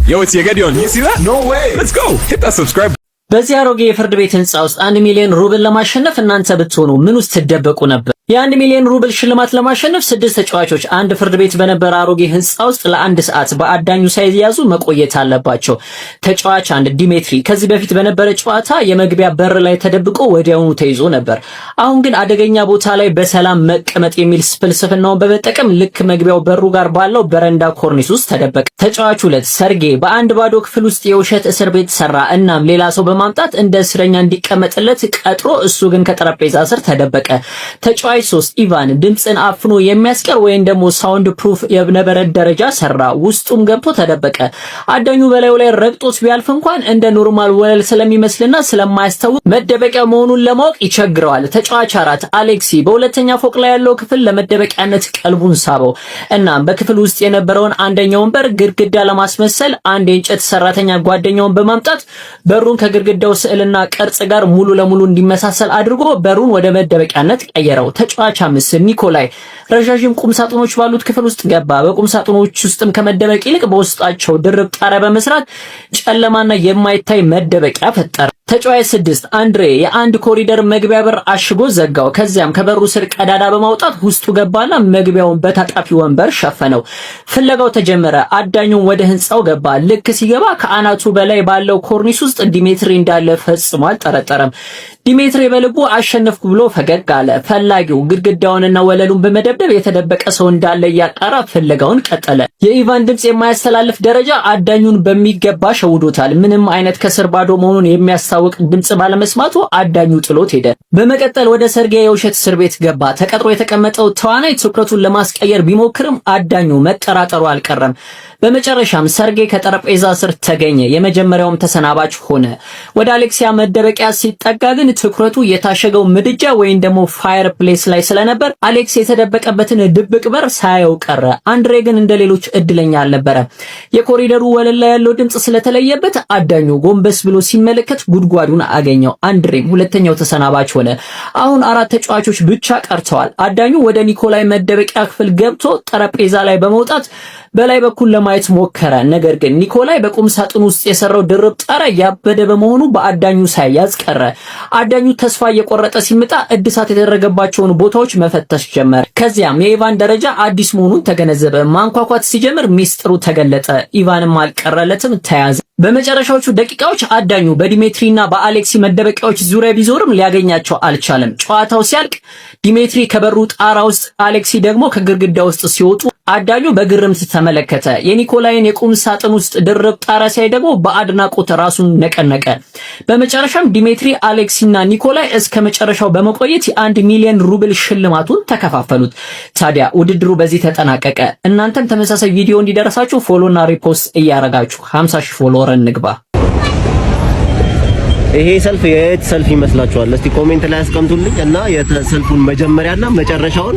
Yo, it's Yegedion. You see that? No way. Let's go. Hit that subscribe. በዚህ አሮጌ የፍርድ ቤት ህንጻ ውስጥ 1 ሚሊዮን ሩብል ለማሸነፍ እናንተ ብትሆኑ ምን ውስጥ ትደበቁ ነበር? የ1 ሚሊዮን ሩብል ሽልማት ለማሸነፍ 6 ተጫዋቾች አንድ ፍርድ ቤት በነበረ አሮጌ ህንጻ ውስጥ ለ1 ሰዓት በአዳኙ ሳይያዙ መቆየት አለባቸው። ተጫዋች አንድ ዲሜትሪ ከዚህ በፊት በነበረ ጨዋታ የመግቢያ በር ላይ ተደብቆ ወዲያውኑ ተይዞ ነበር። አሁን ግን አደገኛ ቦታ ላይ በሰላም መቀመጥ የሚል ፍልስፍናውን በመጠቀም ልክ መግቢያው በሩ ጋር ባለው በረንዳ ኮርኒስ ውስጥ ተደበቀ። ተጫዋች 2 ሰርጌ በአንድ ባዶ ክፍል ውስጥ የውሸት እስር ቤት ሰራ። እናም ሌላ ሰው በማምጣት እንደ እስረኛ እንዲቀመጥለት ቀጥሮ እሱ ግን ከጠረጴዛ ስር ተደበቀ። ተጫዋች 3 ኢቫን ድምጽን አፍኖ የሚያስቀር ወይም ደግሞ ሳውንድ ፕሩፍ የነበረድ ደረጃ ሰራ። ውስጡም ገብቶ ተደበቀ። አዳኙ በላዩ ላይ ረግጦት ቢያልፍ እንኳን እንደ ኖርማል ወለል ስለሚመስልና ስለማያስተውል መደበቂያ መሆኑን ለማወቅ ይቸግረዋል። ተጫዋች 4 አሌክሲ በሁለተኛ ፎቅ ላይ ያለው ክፍል ለመደበቂያነት ቀልቡን ሳበው። እናም በክፍል ውስጥ የነበረውን አንደኛውን በር ግድግዳ ለማስመሰል አንድ የእንጨት ሰራተኛ ጓደኛውን በማምጣት በሩን ከግድግዳው ስዕልና ቅርጽ ጋር ሙሉ ለሙሉ እንዲመሳሰል አድርጎ በሩን ወደ መደበቂያነት ቀየረው። ተጫዋች 5 ኒኮላይ ረዣዥም ቁም ሳጥኖች ባሉት ክፍል ውስጥ ገባ። በቁም ሳጥኖች ውስጥም ከመደበቅ ይልቅ በውስጣቸው ድርብ ጣሪያ በመስራት ጨለማና የማይታይ መደበቂያ ፈጠረ። ተጫዋች 6 አንድሬ የአንድ ኮሪደር መግቢያ በር አሽጎ ዘጋው። ከዚያም ከበሩ ስር ቀዳዳ በማውጣት ውስጡ ገባና መግቢያውን በታጣፊ ወንበር ሸፈነው። ፍለጋው ተጀመረ። አዳኙን ወደ ህንጻው ገባ። ልክ ሲገባ ከአናቱ በላይ ባለው ኮርኒስ ውስጥ ዲሜትሪ እንዳለ ፈጽሞ አልጠረጠረም። ዲሜትሪ በልቡ አሸነፍኩ ብሎ ፈገግ አለ። ፈላጊው ግድግዳውንና ወለሉን በመደብደብ የተደበቀ ሰው እንዳለ ያጣራ ፍለጋውን ቀጠለ። የኢቫን ድምጽ የማያስተላልፍ ደረጃ አዳኙን በሚገባ ሸውዶታል። ምንም አይነት ከስር ባዶ መሆኑን የሚያስታውቅ ድምጽ ባለመስማቱ አዳኙ ጥሎት ሄደ። በመቀጠል ወደ ሰርጌ የውሸት እስር ቤት ገባ። ተቀጥሮ የተቀመጠው ተዋናይ ትኩረቱን ለማስቀየር ቢሞክርም አዳኙ መጠራጠሩ አልቀረም። በመጨረሻም ሰርጌ ከጠረጴዛ ስር ተገኘ። የመጀመሪያውም ተሰናባች ሆነ። ወደ አሌክሲያ መደበቂያ ሲጠጋ ግን ትኩረቱ የታሸገው ምድጃ ወይም ደግሞ ፋየር ፕሌስ ላይ ስለነበር አሌክስ የተደበቀበትን ድብቅ በር ሳያየው ቀረ። አንድሬ ግን እንደሌሎች እድለኛ አልነበረ። የኮሪደሩ ወለል ላይ ያለው ድምጽ ስለተለየበት አዳኙ ጎንበስ ብሎ ሲመለከት ጉድጓዱን አገኘው። አንድሬም ሁለተኛው ተሰናባች ሆነ። አሁን 4 ተጫዋቾች ብቻ ቀርተዋል። አዳኙ ወደ ኒኮላይ መደበቂያ ክፍል ገብቶ ጠረጴዛ ላይ በመውጣት በላይ በኩል ለማየት ሞከረ። ነገር ግን ኒኮላይ በቁም ሳጥን ውስጥ የሰራው ድርብ ጣሪያ ያበደ በመሆኑ በአዳኙ ሳይያዝ ቀረ። አዳኙ ተስፋ እየቆረጠ ሲመጣ እድሳት የተደረገባቸውን ቦታዎች መፈተሽ ጀመረ። ከዚያም የኢቫን ደረጃ አዲስ መሆኑን ተገነዘበ። ማንኳኳት ሲጀምር ሚስጥሩ ተገለጠ። ኢቫንም አልቀረለትም፣ ተያዘ። በመጨረሻዎቹ ደቂቃዎች አዳኙ በዲሜትሪና በአሌክሲ መደበቂያዎች ዙሪያ ቢዞርም ሊያገኛቸው አልቻለም። ጨዋታው ሲያልቅ ዲሜትሪ ከበሩ ጣራ ውስጥ፣ አሌክሲ ደግሞ ከግድግዳ ውስጥ ሲወጡ አዳኙ በግርምት ተመለከተ። የኒኮላይን የቁም ሳጥን ውስጥ ድርብ ጣራ ሲያይ ደግሞ በአድናቆት ራሱን ነቀነቀ። በመጨረሻም ዲሜትሪ፣ አሌክሲና ኒኮላይ እስከ መጨረሻው በመቆየት የ1 ሚሊዮን ሩብል ሽልማቱን ተከፋፈሉት። ታዲያ ውድድሩ በዚህ ተጠናቀቀ። እናንተም ተመሳሳይ ቪዲዮ እንዲደርሳችሁ ፎሎና ሪፖስት እያረጋችሁ 50,000 ፎሎወር እንግባ። ይሄ ሰልፍ የት ሰልፍ ይመስላችኋል? እስቲ ኮሜንት ላይ አስቀምጡልኝ እና የሰልፉን መጀመሪያና መጨረሻውን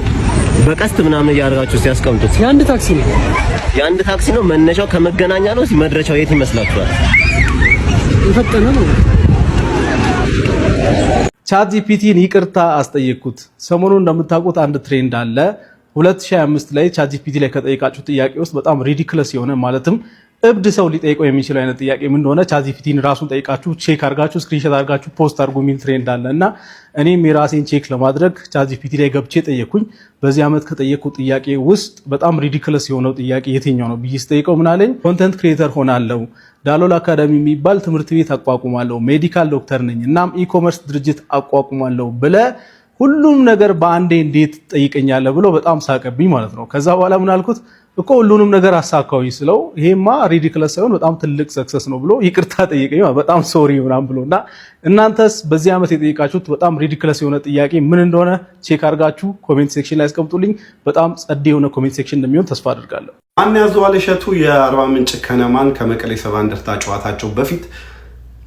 በቀስት ምናምን ያደርጋችሁ ሲያስቀምጡት። የአንድ ታክሲ ነው መነሻው ከመገናኛ ነው። መድረሻው የት ይመስላችኋል? የፈጠነ ነው። ቻትጂፒቲን ይቅርታ አስጠየቅኩት። ሰሞኑን እንደምታውቁት አንድ ትሬንድ አለ። 2025 ላይ ቻትጂፒቲ ላይ ከጠየቃችሁ ጥያቄ ውስጥ በጣም ሪዲክለስ የሆነ ማለትም እብድ ሰው ሊጠይቀው የሚችለው አይነት ጥያቄ ምን እንደሆነ ቻትጂፒቲን ራሱን ጠይቃችሁ ቼክ አድርጋችሁ ስክሪንሾት አድርጋችሁ ፖስት አድርጉ የሚል ትሬንድ አለ እና እኔም የራሴን ቼክ ለማድረግ ቻትጂፒቲ ላይ ገብቼ ጠየቅኩኝ። በዚህ ዓመት ከጠየቁት ጥያቄ ውስጥ በጣም ሪዲክለስ የሆነው ጥያቄ የትኛው ነው ብዬ ስጠይቀው ምን አለኝ? ኮንተንት ክሪኤተር ሆናለሁ፣ ዳሎል አካዳሚ የሚባል ትምህርት ቤት አቋቁማለሁ፣ ሜዲካል ዶክተር ነኝ፣ እናም ኢኮመርስ ድርጅት አቋቁማለሁ ብለ ሁሉም ነገር በአንዴ እንዴት ጠይቀኛለህ ብሎ በጣም ሳቀብኝ ማለት ነው። ከዛ በኋላ ምን አልኩት እኮ ሁሉንም ነገር አሳካውኝ ስለው ይሄማ ሪዲክለስ ሳይሆን በጣም ትልቅ ሰክሰስ ነው ብሎ ይቅርታ ጠይቀኝ። በጣም ሶሪ ምናምን ብሎና እናንተስ በዚህ ዓመት የጠየቃችሁት በጣም ሪዲክለስ የሆነ ጥያቄ ምን እንደሆነ ቼክ አድርጋችሁ ኮሜንት ሴክሽን ላይ አስቀምጡልኝ። በጣም ጸዴ የሆነ ኮሜንት ሴክሽን እንደሚሆን ተስፋ አድርጋለሁ። ማን ያዘዋል እሸቱ የአርባ ምንጭ ከነማን ከመቀሌ ሰባ እንደርታ ጨዋታቸው በፊት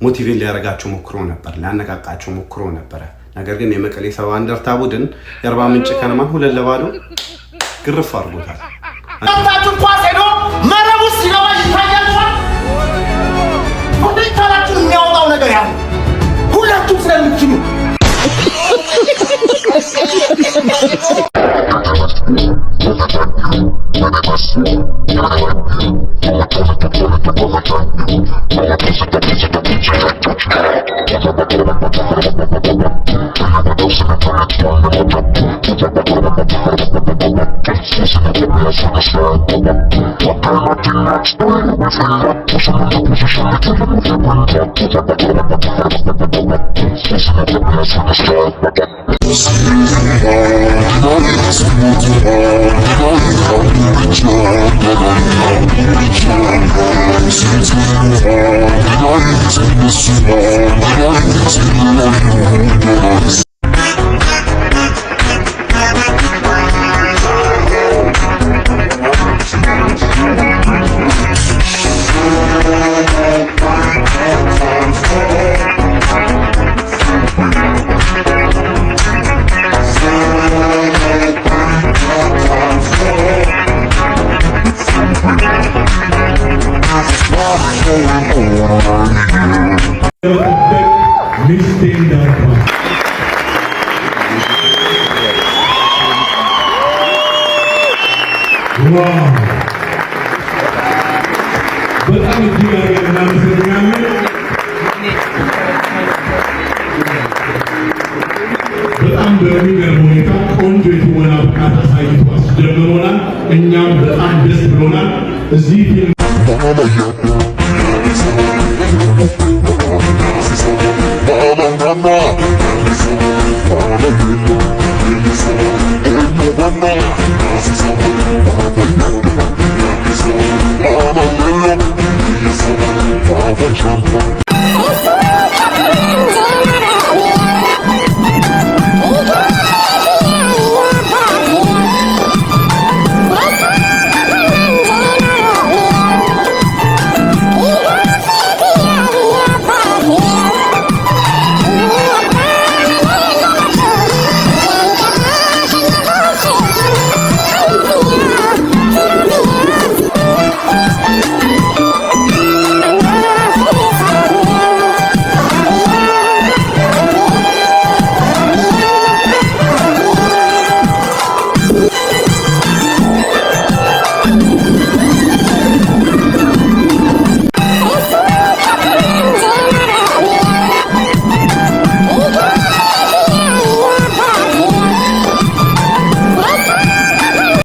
ሞቲቬት ሊያረጋቸው ሞክሮ ነበር፣ ሊያነቃቃቸው ሞክሮ ነበር። ነገር ግን የመቀሌ ሰባ እንደርታ ቡድን የአርባ ምንጭ ከነማን 2-0 ግርፍ አድርጎታል። ታችሁ ኳስ ሄዶ መረብ ውስጥ ሲገባ ይታያችኋል። ሁለታችሁ የሚያወጣው ነገር ያለ ሁለቱም ስለምትችሉ በጣም እጅግ አድርገን እናመሰግናለን። በጣም በሚገርም ሁኔታ ቆንጆ የትወና ብቃት አሳይቶ አስደምሞናል። እኛም በጣም ደስ ብሎናል። እዚህ